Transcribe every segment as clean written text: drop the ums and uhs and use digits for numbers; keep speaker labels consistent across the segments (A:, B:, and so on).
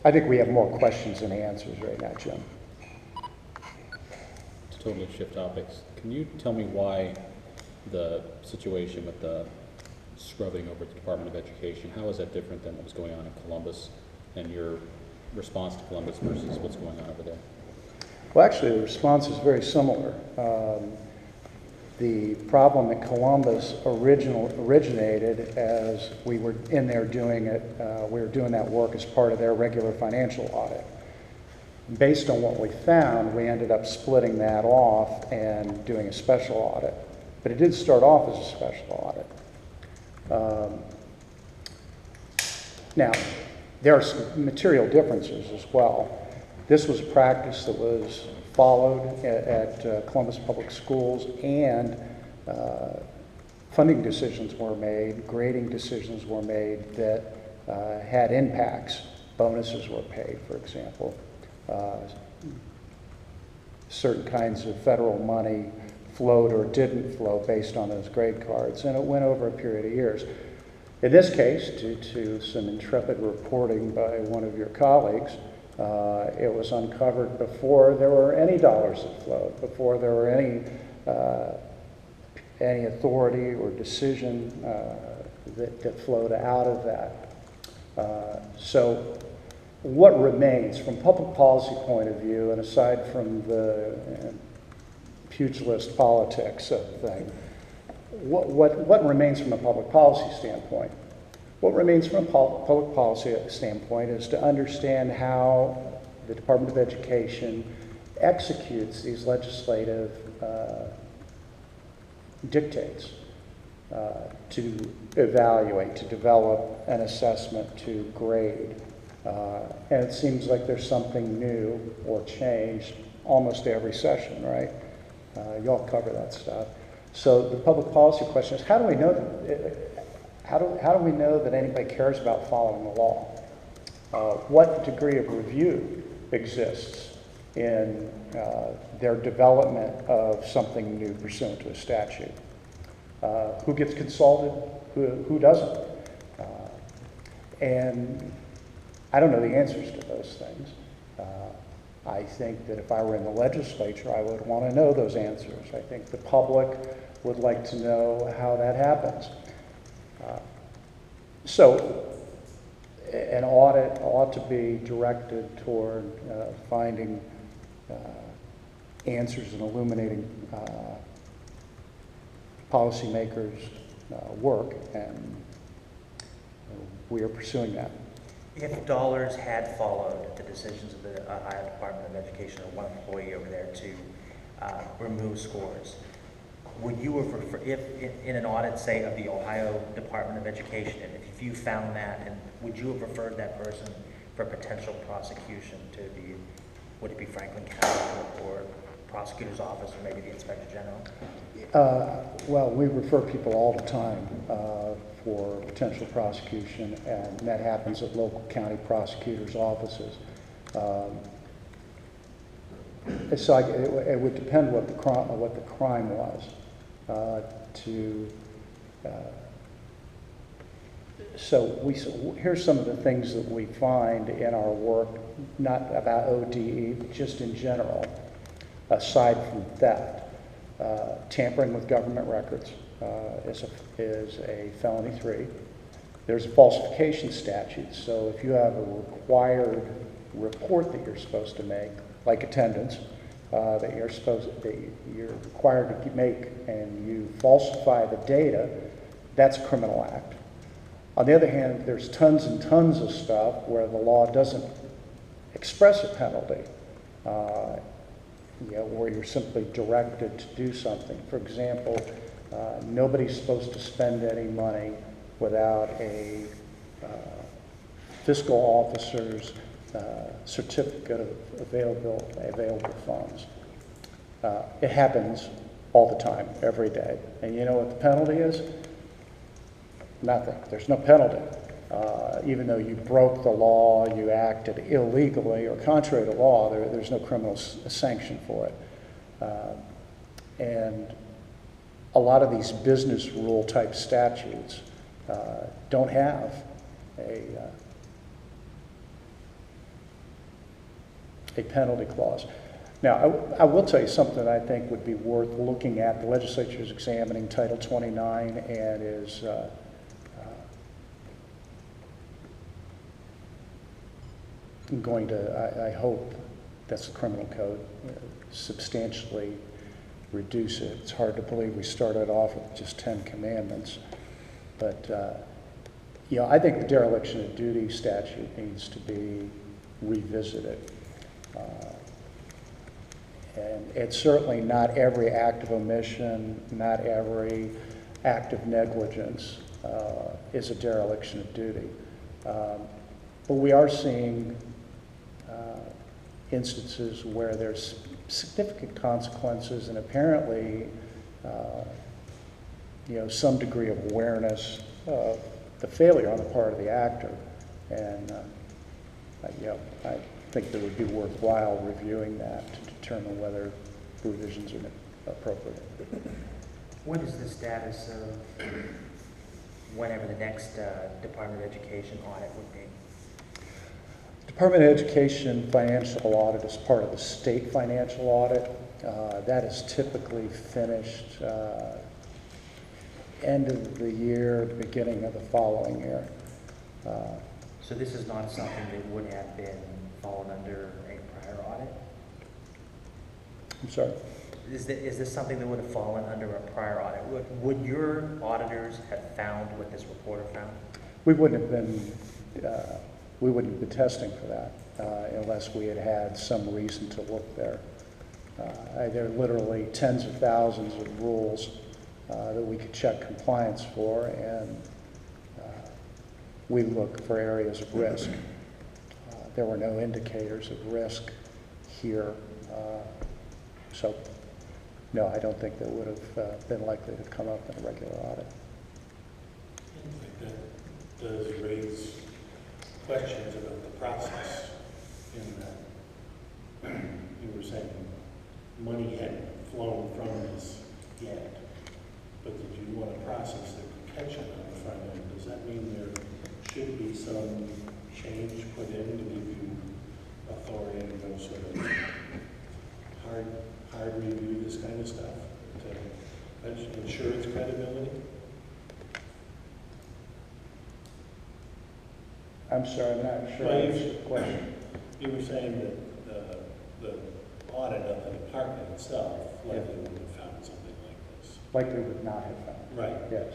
A: I think we have more questions than answers right now, Jim.
B: To totally shift topics, can you tell me why the situation with the scrubbing over at the Department of Education, how is that different than what was going on in Columbus, and your response to Columbus versus what's going on over there?
A: Well, actually, the response is very similar. The problem at Columbus originated as we were in there doing it, we were doing that work as part of their regular financial audit. Based on what we found, we ended up splitting that off and doing a special audit. But it did start off as a special audit. Now, there are some material differences as well. This was a practice that was followed at Columbus Public Schools, and funding decisions were made, grading decisions were made that had impacts. Bonuses were paid, for example. Certain kinds of federal money flowed or didn't flow based on those grade cards, and it went over a period of years. In this case, due to some intrepid reporting by one of your colleagues, it was uncovered before there were any dollars that flowed, before there were any authority or decision that flowed out of that. So what remains from public policy point of view, and aside from the pugilist politics of the thing, what remains from a public policy standpoint? What remains from a public policy standpoint is to understand how the Department of Education executes these legislative dictates to evaluate, to develop an assessment, to grade. And it seems like there's something new or changed almost every session, right? Y'all cover that stuff. So the public policy question is, how do we know that? How do we know that anybody cares about following the law? What degree of review exists in their development of something new pursuant to a statute? Who gets consulted? Who doesn't? And I don't know the answers to those things. I think that if I were in the legislature, I would want to know those answers. I think the public would like to know how that happens. So an audit ought to be directed toward finding answers and illuminating policymakers' work, and we are pursuing that.
C: If dollars had followed the decisions of the Ohio Department of Education or one employee over there to remove scores, would you have if in an audit, say, of the Ohio Department of Education, and if you found that, and would you have referred that person for potential prosecution to the, would it be Franklin County or prosecutor's office or maybe the Inspector General?
A: Well, we refer people all the time for potential prosecution, and that happens at local county prosecutors' offices. It's like it would depend what the crime was. So here's some of the things that we find in our work, not about ODE, but just in general, aside from theft. Tampering with government records is a felony 3. There's a falsification statute, so if you have a required report that you're supposed to make, like attendance, that you're required to make, and you falsify the data, that's a criminal act. On the other hand, there's tons and tons of stuff where the law doesn't express a penalty, where you're simply directed to do something. For example, nobody's supposed to spend any money without a fiscal officer's certificate of available funds. It happens all the time, every day. And you know what the penalty is? Nothing. There's no penalty. Even though you broke the law, you acted illegally or contrary to law, there's no criminal sanction for it. And a lot of these business rule type statutes don't have a penalty clause. Now, I will tell you something that I think would be worth looking at. The legislature is examining Title 29 and is going to, I hope, that's the criminal code, substantially reduce it. It's hard to believe we started off with just 10 commandments. But, you know, I think the dereliction of duty statute needs to be revisited. And it's certainly not every act of omission, not every act of negligence is a dereliction of duty. But we are seeing instances where there's significant consequences and apparently, you know, some degree of awareness of the failure on the part of the actor. And, you know, I think it would be worthwhile reviewing that to determine whether provisions are appropriate.
C: What is the status of whenever the next Department of Education audit would be?
A: Department of Education financial audit is part of the state financial audit. That is typically finished end of the year, beginning of the following year.
C: So this is not something that would have been fallen under a prior audit?
A: I'm sorry?
C: Is this something that would have fallen under a prior audit? Would your auditors have found what this reporter found?
A: We wouldn't have been testing for that unless we had had some reason to look there. There are literally tens of thousands of rules that we could check compliance for, and we look for areas of risk. There were no indicators of risk here, so no, I don't think that would have been likely to come up in a regular audit.
D: That does raise questions about the process in that you were saying money hadn't flown from this yet, but did you want to process the protection on the front end? Does that mean there should be some change put in to give you authority to go sort of hard review this kind of stuff to ensure its credibility?
A: I'm sorry, I'm not sure.
D: Well,
A: I answered the question.
D: You were saying that the audit of the department itself likely would have found something like this.
A: Likely would not have found.
D: Right.
A: Yes.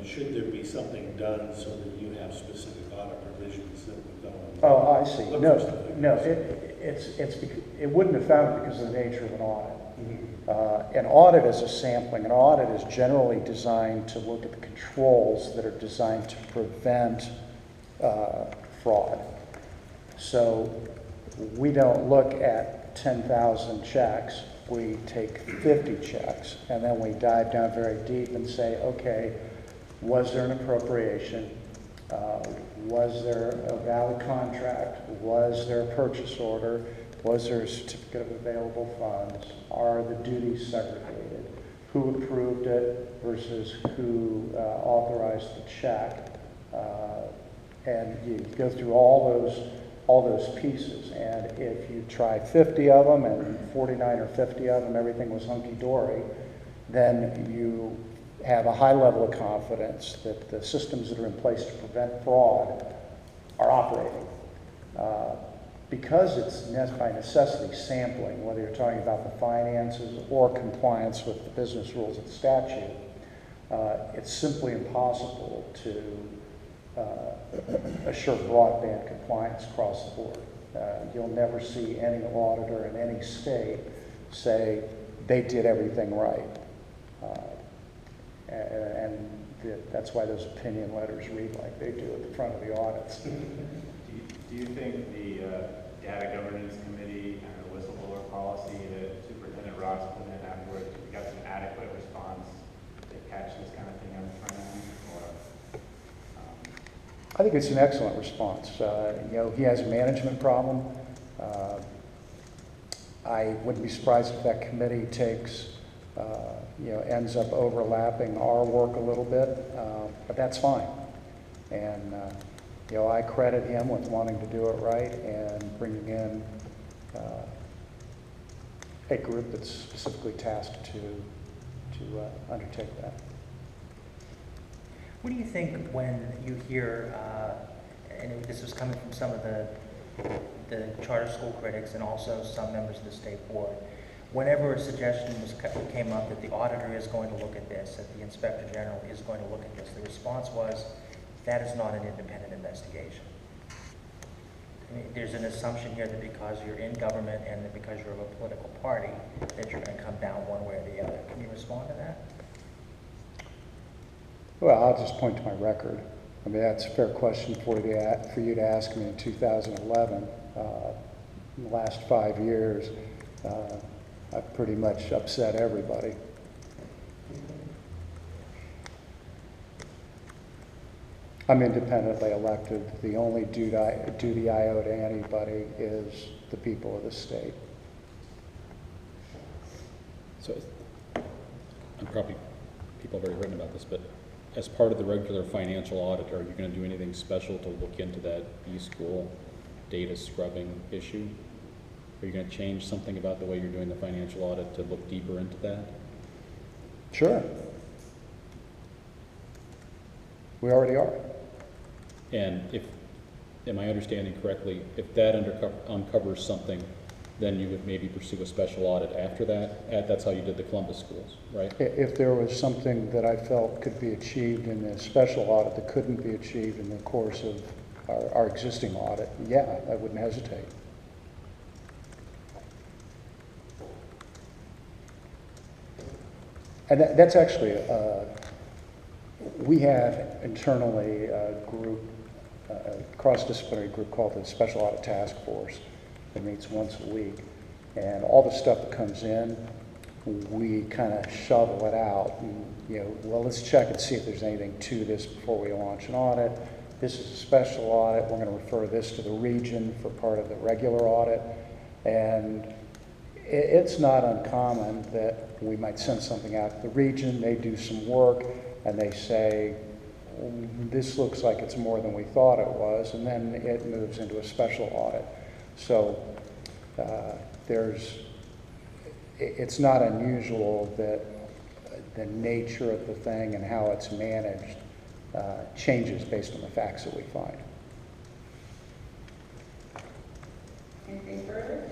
D: Should there be something done so that you have specific audit provisions that would go on?
A: Oh, I see.
D: Look
A: No,
D: for stuff like
A: no,
D: this.
A: it wouldn't have found it because of the nature of an audit. An audit is a sampling. An audit is generally designed to look at the controls that are designed to prevent fraud. So we don't look at 10,000 checks. We take 50 checks, and then we dive down very deep and say, okay, was there an appropriation? Was there a valid contract? Was there a purchase order? Was there a certificate of available funds? Are the duties segregated? Who approved it versus who authorized the check? And you go through all those pieces. And if you try 50 of them and 49 or 50 of them, everything was hunky-dory, then you have a high level of confidence that the systems that are in place to prevent fraud are operating. Because it's by necessity sampling, whether you're talking about the finances or compliance with the business rules of the statute, it's simply impossible to assure broadband compliance across the board. You'll never see any auditor in any state say they did everything right. And that's why those opinion letters read like they do at the front of the audits.
E: Do you think the Data Governance Committee and the whistleblower policy that Superintendent Ross put in afterwards got some adequate response to catch this kind of thing on the front end?
A: I think it's an excellent response. You know, he has a management problem. I wouldn't be surprised if that committee takes, you know, ends up overlapping our work a little bit, but that's fine. And, you know, I credit him with wanting to do it right and bringing in a group that's specifically tasked to undertake that.
C: What do you think when you hear, and this was coming from some of the charter school critics and also some members of the state board, whenever a suggestion came up that the auditor is going to look at this, that the inspector general is going to look at this, the response was, that is not an independent investigation. I mean, there's an assumption here that because you're in government and that because you're of a political party, that you're going to come down one way or the other. Can you respond to that?
A: Well, I'll just point to my record. I mean, that's a fair question for you to ask me in 2011. In the last 5 years, I've pretty much upset everybody. I'm independently elected. The only duty I owe to anybody is the people of the state.
B: So, and probably people have already written about this, but as part of the regular financial audit, are you going to do anything special to look into that B-school data scrubbing issue? Are you going to change something about the way you're doing the financial audit to look deeper into that?
A: Sure. We already are.
B: And if, am I understanding correctly, if that uncovers something, then you would maybe pursue a special audit after that? That's how you did the Columbus schools, right?
A: If there was something that I felt could be achieved in a special audit that couldn't be achieved in the course of our existing audit, yeah, I wouldn't hesitate. And that's actually, we have internally a group, a cross-disciplinary group called the Special Audit Task Force that meets once a week. And all the stuff that comes in, we kind of shovel it out. And, well, let's check and see if there's anything to this before we launch an audit. This is a special audit. We're going to refer this to the region for part of the regular audit. And it's not uncommon that we might send something out to the region, they do some work, and they say, this looks like it's more than we thought it was, and then it moves into a special audit. So it's not unusual that the nature of the thing and how it's managed changes based on the facts that we find.
F: Anything further?